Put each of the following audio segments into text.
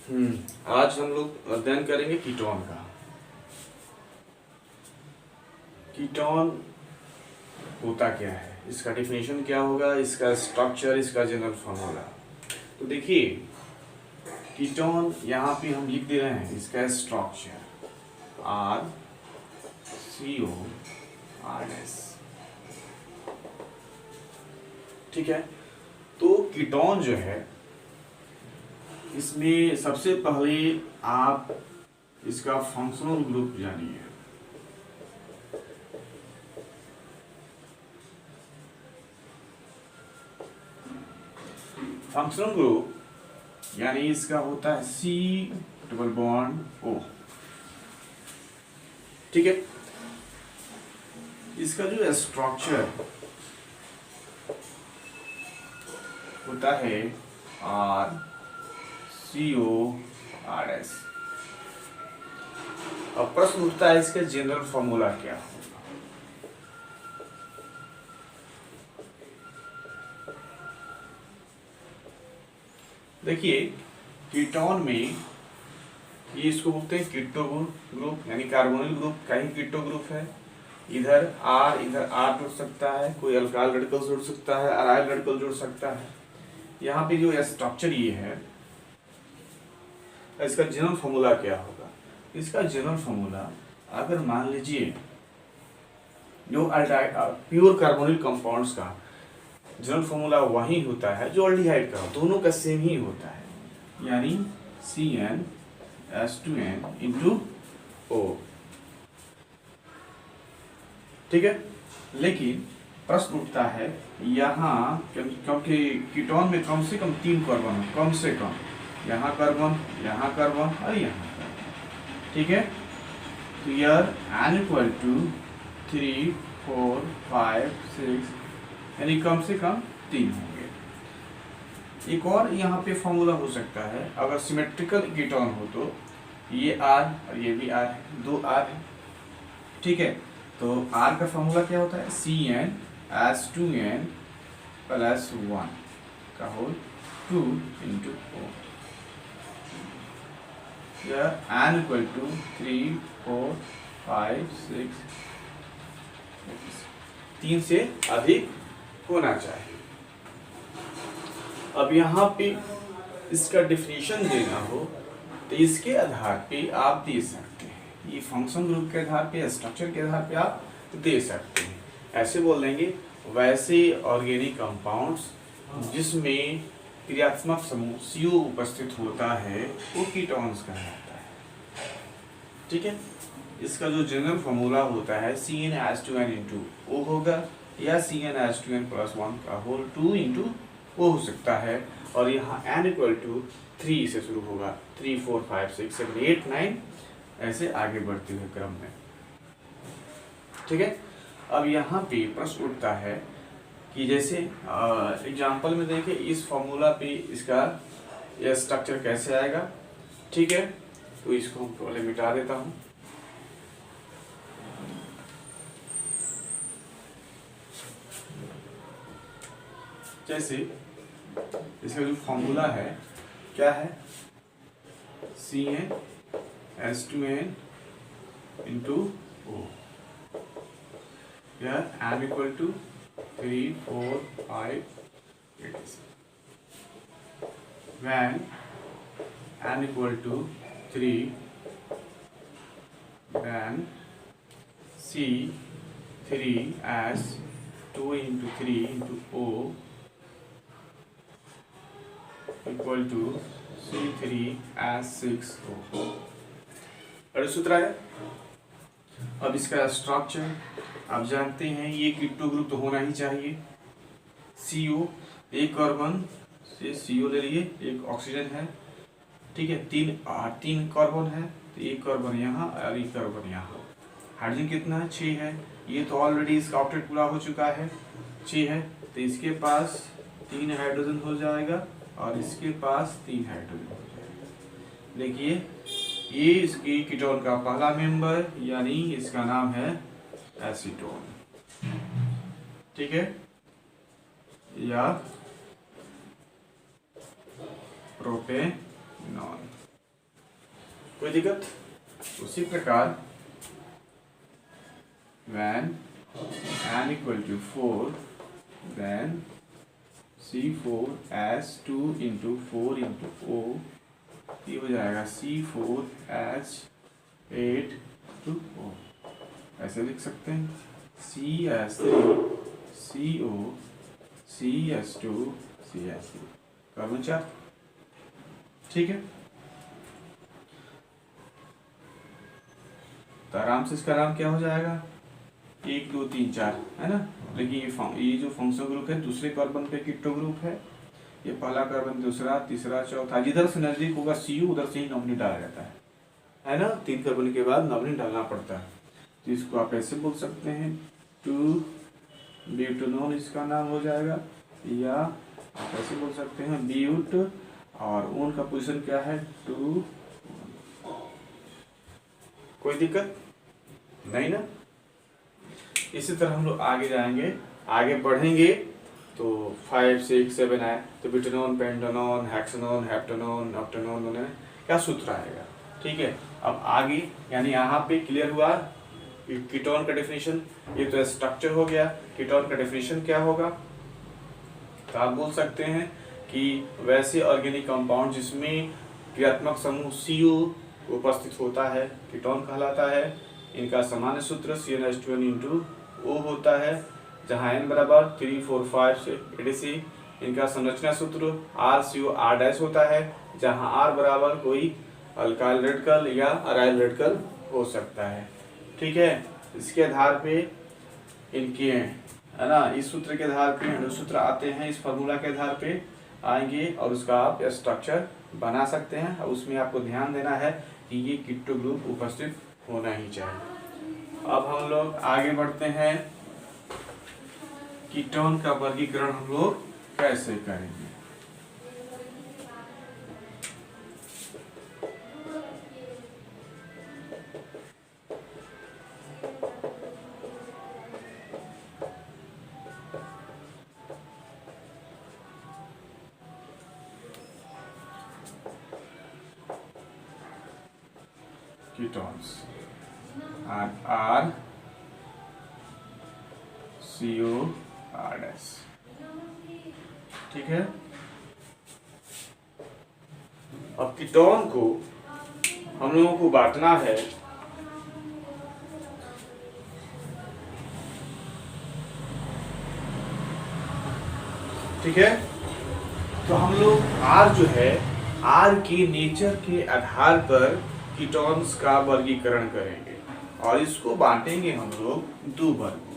आज हम लोग अध्ययन करेंगे कीटोन का। कीटोन होता क्या है, इसका डेफिनेशन क्या होगा, इसका स्ट्रक्चर, इसका जनरल फॉर्मूला। तो देखिए, कीटोन यहाँ पे हम लिख दे रहे हैं इसका स्ट्रक्चर RCORS। ठीक है। तो कीटोन जो है, इसमें सबसे पहले आप इसका फंक्शनल ग्रुप जानिए। फंक्शनल ग्रुप यानी इसका होता है C∼O। ठीक है। इसका जो स्ट्रक्चर होता है RCORS। अब प्रश्न उठता है इसका जनरल फॉर्मूला क्या होगा। देखिए, कीटोन में ये इसको बोलते हैं कीटो ग्रुप, यानी कार्बोनिल ग्रुप का ही कीटो ग्रुप है। इधर R जुड़ सकता है, कोई अल्काइल रेडिकल जुड़ सकता है, अराइल रेडिकल जुड़ सकता है। यहाँ पे जो स्ट्रक्चर ये है, इसका जनरल फॉर्मूला क्या होगा। इसका जनरल फॉर्मूला, अगर मान लीजिए जो प्योर कार्बोनिल कंपाउंड्स का जनरल फॉर्मूला वही होता है जो अल्डिहाइड का, दोनों का सेम ही होता है, यानी CnH2n/O। ठीक है। लेकिन प्रश्न उठता है यहाँ, क्योंकि कीटोन में कम से कम 3 कार्बन है, कम से कम यहाँ कार्बन, यहाँ कार्बन और यहाँ कार्बन। ठीक है। तो यार N = 3, 4, 5, 6, यानी कम से कम 3 होंगे। एक और यहाँ पे फॉर्मूला हो सकता है, अगर सिमेट्रिकल कीटोन हो तो ये R और ये भी R है, 2 R है। ठीक है। तो R का फॉर्मूला क्या होता है, CnH2n+1 का होल 2/O। या N = 3, 4, 5, 6, 3 से अधिक होना चाहिए। अब यहाँ पे इसका डेफिनेशन देना हो तो इसके आधार पे आप दे सकते हैं, ये फंक्शन ग्रुप के आधार पे, स्ट्रक्चर के आधार पे आप दे सकते हैं। ऐसे बोल देंगे, वैसे ऑर्गेनिक कंपाउंड्स जिसमें क्रियात्मक समूह CO उपस्थित होता है वो कीटोन्स कहलाता है। ठीक है। इसका जो जनरल फॉर्मूला होता है CnH2n/O होगा, या CnH2n+1 का होल 2/O हो सकता है। और यहाँ N = 3 से शुरू होगा, 3, 4, 5, 6, 7, 8, 9 ऐसे आगे बढ़ते हुए क्रम में। ठीक है। अब यहाँ पे प्रश्न उठता है कि जैसे एग्जाम्पल में देखें, इस फॉर्मूला पे इसका यह स्ट्रक्चर कैसे आएगा। ठीक है। तो इसको हम पहले मिटा देता हूँ। जैसे इसका जो फॉर्मूला है क्या है, CnH2n/O। या N = 3, 4, 5, 8। When N = 3, then C3H2 × 3 × O = C3H6O। और सूत्र है। अब इसका स्ट्रक्चर आप जानते हैं, ये कीटो ग्रुप तो होना ही चाहिए। CO, एक कार्बन से CO ले लिए, एक ऑक्सीजन है। ठीक है। 3 कार्बन है, तो एक कार्बन यहाँ और एक कार्बन यहाँ। हाइड्रोजन कितना है, 6 है। ये तो ऑलरेडी इसका ऑक्टेट पूरा हो चुका है, 6 है। तो इसके पास 3 हाइड्रोजन हो जाएगा और इसके पास 3 हाइड्रोजन हो जाएगा। देखिए, ये इसकी कीटोन का पहला मेंबर, यानी इसका नाम है एसीटोन। ठीक है। या प्रोपेनॉन। कोई दिक्कत? उसी प्रकार when n equal to 4 then C4H2 into 4 into O, ये हो जाएगा C4H8 to O। ऐसे लिख सकते हैं CH3 CO CH2 CH3 carbon 4। ठीक है, तो आराम से इसका नाम क्या हो जाएगा 1 2 3 4, है ना। लेकिन ये जो फंक्शनल ग्रुप है दूसरे कार्बन पे कीटो ग्रुप है, ये पहला कार्बन दूसरा तीसरा चौथा, जिधर से नजदीक होगा CU उधर से ही नॉमिनी डाला जाता है ना। 3 कार्बन के बाद नॉमिनी डालना पड़ता है। तो इसको आप ऐसे बोल सकते हैं 2 ब्यूटेनॉल इसका नाम हो जाएगा, या आप ऐसे बोल सकते हैं ब्यूट और ओन का पोजीशन क्या है 2। कोई दिक्कत नहीं ना। इसी तरह हम लोग आगे जाएंगे, आगे बढ़ेंगे तो 5 6 7 आए तो ब्यूटेनॉन पेंटेनॉन हेक्सेनॉन हेप्टेनॉन ऑक्टेनॉन क्या सूत्र आएगा। ठीक है, अब आगे यानी यहाँ पे क्लियर हुआ कीटोन का डेफिनेशन। ये तो स्ट्रक्चर हो गया, कीटोन का डेफिनेशन क्या होगा। तो आप बोल सकते हैं कि वैसे ऑर्गेनिक कंपाउंड जिसमें क्रियात्मक समूह CU उपस्थित होता है कीटोन कहलाता है। इनका सामान्य सूत्र CnH2n/O होता है, जहाँ n बराबर 3 4 5 etc। इनका संरचना सूत्र RCOR' होता है, जहाँ R बराबर कोई अल्काइल रेडिकल या अराइल रेडिकल हो सकता है। ठीक है, इसके आधार पे इनके है ना, इस सूत्र के आधार पे सूत्र आते हैं, इस फार्मूला के आधार पे आएंगे और उसका आप स्ट्रक्चर बना सकते हैं। और उसमें आपको ध्यान देना है कि ये कीटो ग्रुप उपस्थित होना ही चाहिए। अब हम लोग आगे बढ़ते हैं, कीटोन का वर्गीकरण हम लोग कैसे करेंगे। Ketones are COR'। ठीक है, अब कीटोन को हम लोगों को बांटना है। ठीक है, तो हम लोग R जो है R के नेचर के आधार पर कीटोन्स का वर्गीकरण करेंगे और इसको बांटेंगे हम लोग 2 वर्गों में।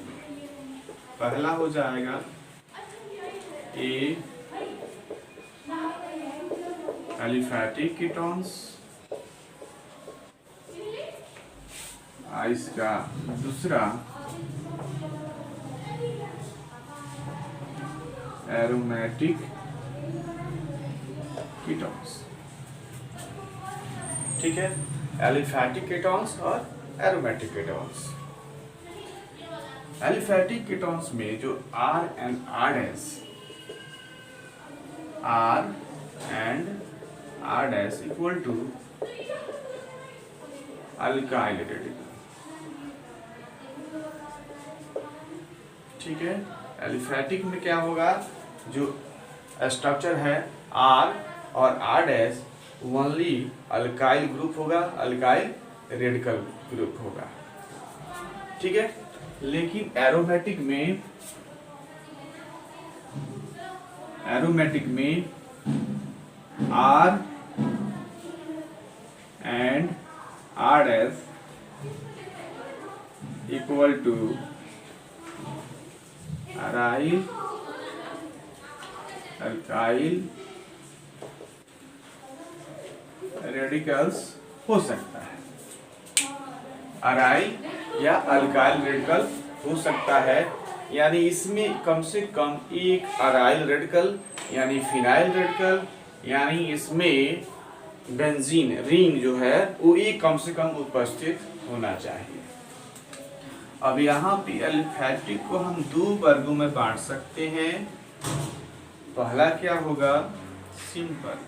पहला हो जाएगा A एलिफैटिक कीटोन्स, इसका दूसरा एरोमेटिक कीटोन्स। ठीक है, एलिफैटिक कीटोन्स और एरोमेटिक कीटोन्स। एलिफैटिक कीटोन्स में जो R and R' equal to alkyl radical. ठीक है, एलिफैटिक में क्या होगा, जो स्ट्रक्चर है R और R' ओनली अल्काइल ग्रुप होगा, अल्काइल रेडिकल ग्रुप होगा। ठीक है, लेकिन एरोमेटिक में R and R' equal to aryl alkyl radicals हो सकता है, अराइल या अल्काइल रेडिकल हो सकता है। यानी इसमें कम से कम एक अराइल रेडिकल यानी फिनाइल रेडिकल, यानी इसमें बेंजीन रिंग जो है वो एक कम से कम उपस्थित होना चाहिए। अब यहाँ पे एलिफैटिक को हम 2 वर्गों में बांट सकते हैं। पहला क्या होगा, सिंपल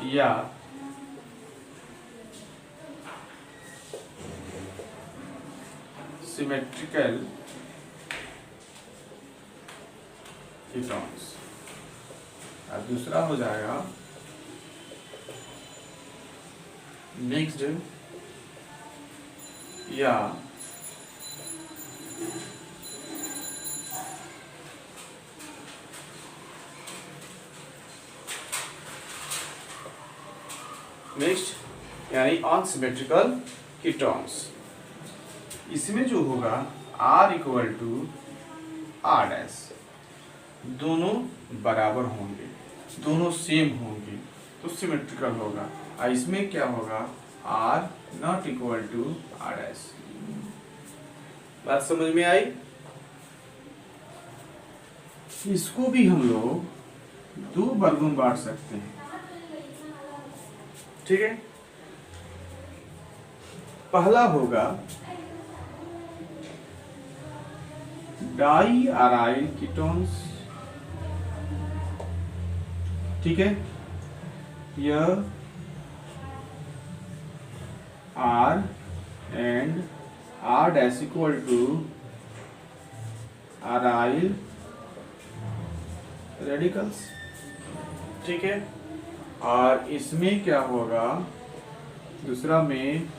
या सिमेट्रिकल कीटोन्स। अब दूसरा हो जाएगा मिक्स्ड या मिक्स्ड यानी अनसिमेट्रिकल कीटोन्स। इसमें जो होगा R equal to R dash, दोनों बराबर होंगे, दोनों सेम होंगे तो सिमेट्रिकल होगा। और इसमें क्या होगा R not equal to R dash. बात समझ में आई? इसको भी हम लोग दो वर्गों में बांट सकते हैं, ठीक है। पहला होगा डाई अराइल कीटोन्स, ठीक है। यह R and R dash equal to aryl radicals, ठीक है। और इसमें क्या होगा, दूसरा में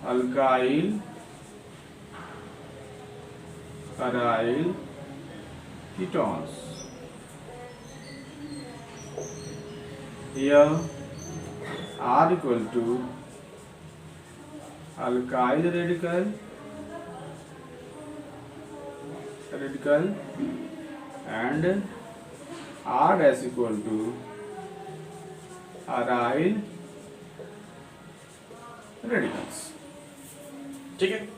अल्काइल अराइल कीटोन्स। यह R equal to alkyl radical and R dash equal to aryl radicals, ठीक है।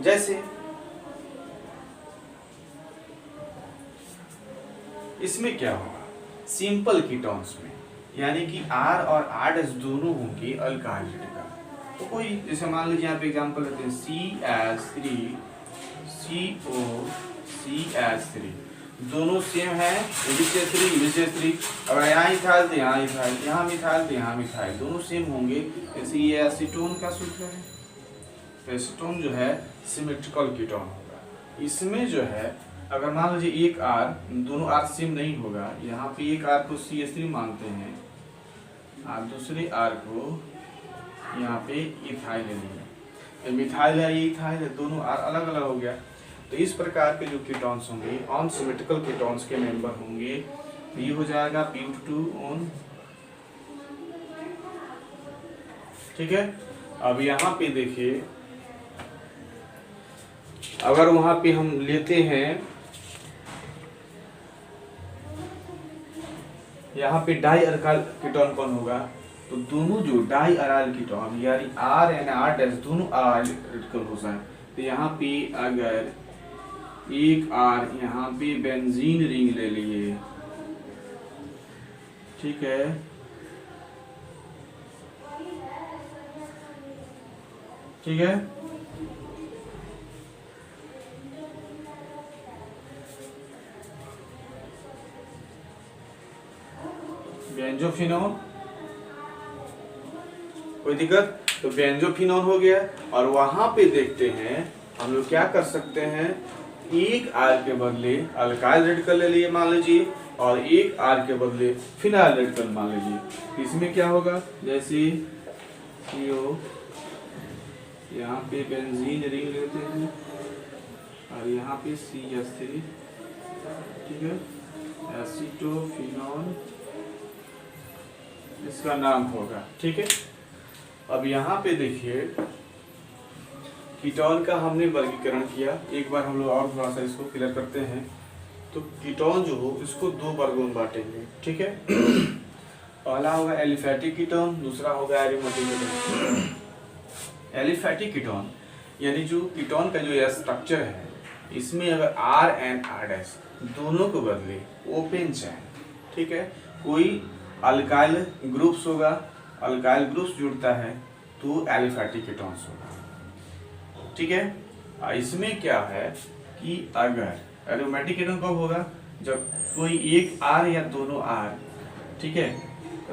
जैसे इसमें क्या होगा, सिंपल कीटोन्स में यानी कि R और R डैश दोनों होंगे अल्काइल रेडिकल। तो कोई जैसे मान लीजिए यहाँ पे एग्जांपल लेते हैं CH3 COCH3, दोनों सेम है, CH3 अगर यहाँ इथाइल तो यहाँ इथाइल, यहाँ मिथाइल तो यहाँ मिथाइल, दोनों सेम होंगे। जैसे ये एसीटोन का सूत्र है, एसीटोन जो है सिमेट्रिकल कीटोन होगा। इसमें जो है अगर मान लीजिए एक R, दोनों R सेम नहीं होगा, यहाँ पे एक R को CH3 मानते हैं और दूसरे R को यहाँ पे इथाइल ले लिया, मिथाइल है ये इथाइल है, दोनों R अलग अलग हो गया। तो इस प्रकार के जो कीटोन्स होंगे अनसिमेट्रिकल कीटोन्स के मेंबर होंगे। ये हो जाएगा Pu2 ऑन, ठीक है। अब यहाँ पे देखिए, अगर वहां पे हम लेते हैं, यहाँ पे डाई अल्काइल कीटोन कौन होगा, तो दोनों जो डाई अराइल कीटोन यानी R एंड R डैश दोनों अराइल रेडिकल हो जाए। तो यहाँ पे अगर एक R यहाँ पे बेंजीन रिंग ले लिए, ठीक है, ठीक है। बेंजोफिनोन, कोई दिक्कत, तो बेंजोफिनोन हो गया। और वहां पे देखते हैं हम लोग क्या कर सकते हैं, एक R के बदले अल्काइल रेडिकल ले लिए मान लीजिए, और एक R के बदले फिनाइल रेडिकल मान लीजिए। इसमें क्या होगा, जैसे CO यहाँ पे बेंजीन रिंग लेते हैं और यहाँ पे CH3, ठीक है, एसीटोफिनोन इसका नाम होगा, ठीक है। अब यहाँ पे देखिए कीटोन का हमने वर्गीकरण किया, एक बार हम लोग और थोड़ा सा इसको क्लियर करते हैं। तो कीटोन जो हो इसको दो वर्गों में बांटेंगे, ठीक है। पहला होगा एलिफैटिक कीटोन, दूसरा होगा एरोमेटिक कीटोन। एलिफैटिक कीटोन यानी जो कीटोन का जो स्ट्रक्चर है, इसमें अगर R एंड R डैश दोनों को बदले ओपन चैन, ठीक है, कोई अल्काइल ग्रुप्स होगा, अल्काइल ग्रुप्स जुड़ता है तो एलिफैटिक कीटोन्स होगा, ठीक है। इसमें क्या है कि अगर एरोमेटिक कीटोन कब होगा? जब कोई एक R या दोनों R, ठीक है,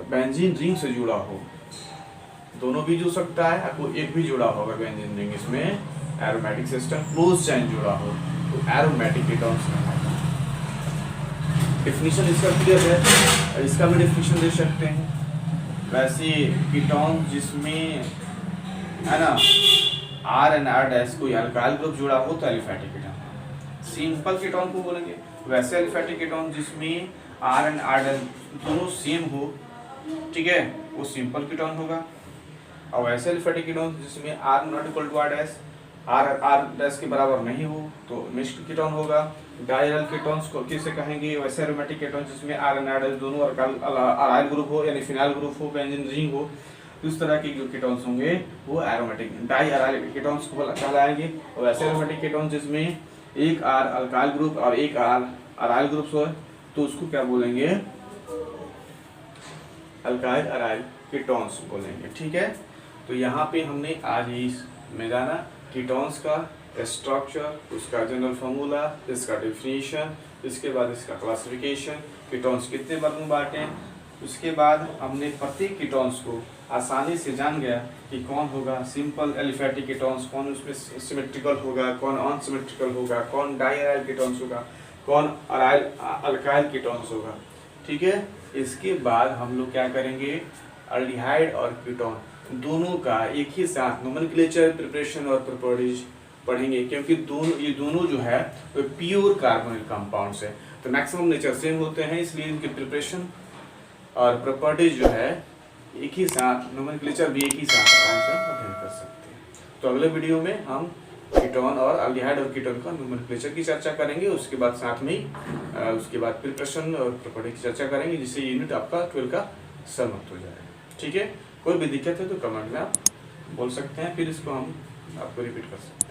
बेंजीन रिंग से जुड़ा हो, दोनों भी जुड़ सकता है, आपको एक भी जुड़ा होगा बेंजीन रिंग, इसमें एरोमेटिक सिस्टम क्लोज चेन जुड़ा हो तो एरोमेटिक कीटोन्स कहलाता है। डिफिनीशन इसका क्लियर है, इसका भी डिफिनीशन दे सकते हैं। वैसे कीटोन जिसमें है ना R एंड R डैश कोई अल्काइल ग्रुप जुड़ा हो तो एलिफेटिक कीटोन। सिंपल कीटोन को बोलेंगे। वैसे एलिफेटिक कीटोन जिसमें R एंड R डैश दोनों सेम हो, ठीक है, वो सिंपल कीटोन होगा। और वैसे एलिफेटिक कीटोन जिसमें R not equal to R dash, R dash के बराबर नहीं हो तो मिक्स्ड कीटोन होगा। डायरल कीटोन्स को किसे कहेंगे? वैसे एरोमेटिक कीटोन जिसमें R एंड R डैश दोनों अराइल ग्रुप हो, यानी फिनाइल ग्रुप हो, बेंजीन रिंग हो, इस तरह के जो कीटोन्स होंगे वो एरोमेटिक डाई अराइल कीटोन्स को कहलाएंगे। और वैसे एरोमेटिक कीटोन जिसमें एक R अल्काइल ग्रुप और एक R अराइल ग्रुप हो तो उसको क्या बोलेंगे? अल्काइल अराइल कीटोन्स बोलेंगे, ठीक है। तो यहाँ पे हमने आज इस में जाना कीटोन्स का स्ट्रक्चर, उसका जनरल फार्मूला, इसका डेफिनेशन, इसके बाद इसका क्लासिफिकेशन, कीटोन्स कितने वर्ग में बांटे, उसके बाद हमने प्रत्येक कीटोन्स को आसानी से जान गया कि कौन होगा सिंपल एलिफेटिक कीटोन्स, कौन उसमें सिमेट्रिकल होगा, कौन अनसिमेट्रिकल होगा, कौन डायराइल कीटोन्स होगा, कौन अराइल अल्काइल कीटोन्स होगा, ठीक है। इसके बाद हम लोग क्या करेंगे? अल्डिहाइड और कीटोन दोनों का एक ही साथ नोमेनक्लेचर, प्रिपरेशन और प्रॉपर्टीज पढ़ेंगे, क्योंकि ये दोनों जो है वो प्योर कार्बोनिल कंपाउंड्स है, तो मैक्सिमम नेचर सेम होते हैं, इसलिए इनके प्रिपरेशन और प्रॉपर्टीज जो है एक ही साथ, नोमेनक्लेचर भी एक ही साथ आराम से अध्ययन कर सकते हैं। तो अगले वीडियो में हम कीटोन और अल्डिहाइड और कीटोन का नोमेनक्लेचर की चर्चा करेंगे, उसके बाद साथ में उसके बाद प्रिपरेशन और प्रॉपर्टी की चर्चा करेंगे, जिससे यूनिट आपका 12 का समाप्त हो जाएगा, ठीक है। कोई भी दिक्कत है तो कमेंट में आप बोल सकते हैं, फिर इसको हम आपको रिपीट कर सकते हैं।